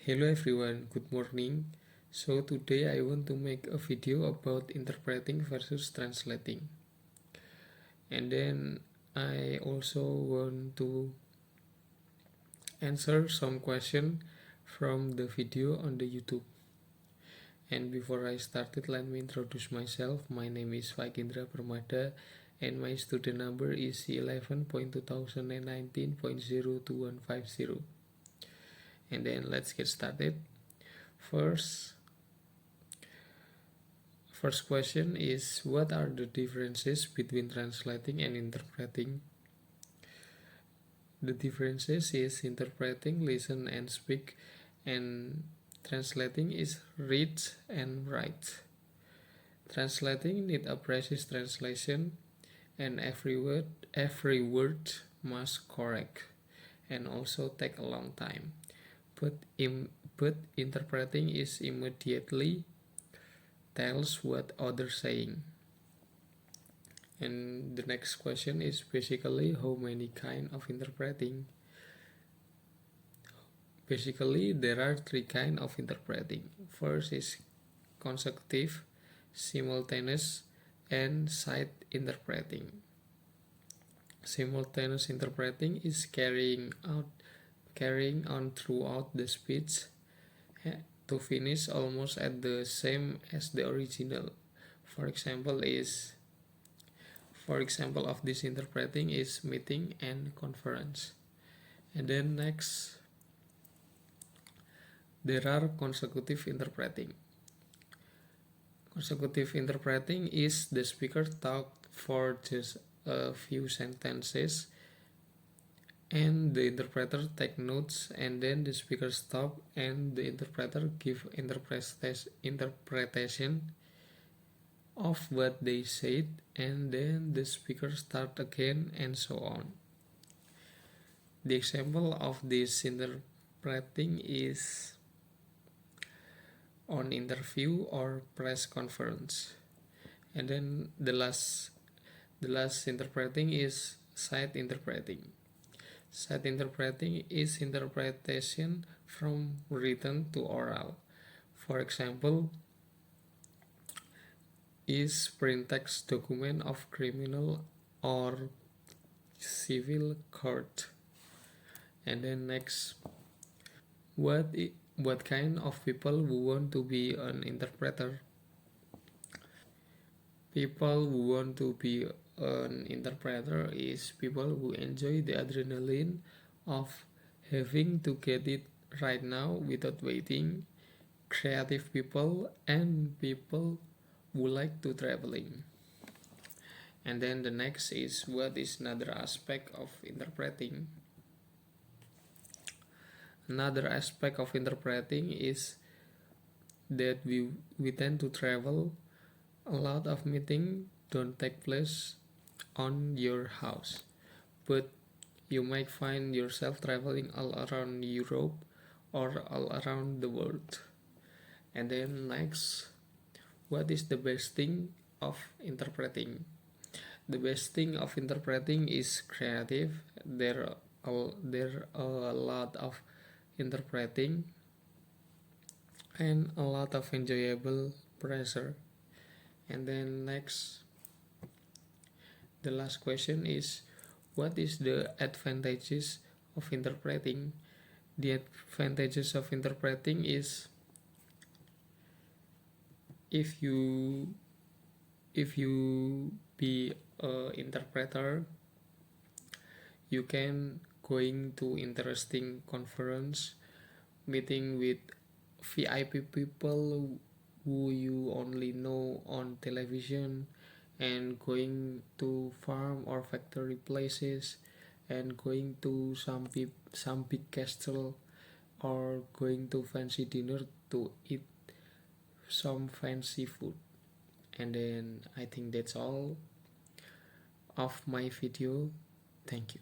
Hello everyone, good morning. So today I want to make a video about interpreting versus translating. And then I also want to answer some question from the video on the YouTube. And before I started, let me introduce myself. My name is Faiq Indra Permada and my student number is 11.2019.02150. And then let's get started. First question is, what are the differences between translating and interpreting? The differences is interpreting, listen and speak, and translating is read and write. Translating need a precise translation, and every word must correct, and also take a long time. But interpreting is immediately tells what others saying. And the next question is basically how many kind of interpreting. Basically there are three kind of interpreting. First is consecutive, simultaneous, and side interpreting. Simultaneous interpreting is carrying on throughout the speech to finish almost at the same as the original. For example of this interpreting is meeting and conference. And then next, there are consecutive interpreting. Consecutive interpreting is the speaker talk for just a few sentences and the interpreter take notes, and then the speaker stop and the interpreter give interpretation of what they said, and then the speaker start again, and so on. The example of this interpreting is on interview or press conference. And then the last interpreting is side interpreting. Side interpreting is interpretation from written to oral. For example, is plain text document of criminal or civil court. And then next, what kind of people who want to be an interpreter? People who want to be an interpreter is people who enjoy the adrenaline of having to get it right now without waiting, creative people, and people who like to traveling. And then the next is, what is another aspect of interpreting? Another aspect of interpreting is that we tend to travel. A lot of meetings don't take place on your house, but you might find yourself traveling all around Europe or all around the world. And then next, what is the best thing of interpreting? The best thing of interpreting is creative. There are a lot of interpreting and a lot of enjoyable pressure. And then next, the last question is, what is the advantages of interpreting? The advantages of interpreting is, if you be an interpreter, you can going to interesting conference, meeting with VIP people who you only know on television, and going to farm or factory places, and going to some big castle, or going to fancy dinner to eat some fancy food. And then I think that's all of my video. Thank you.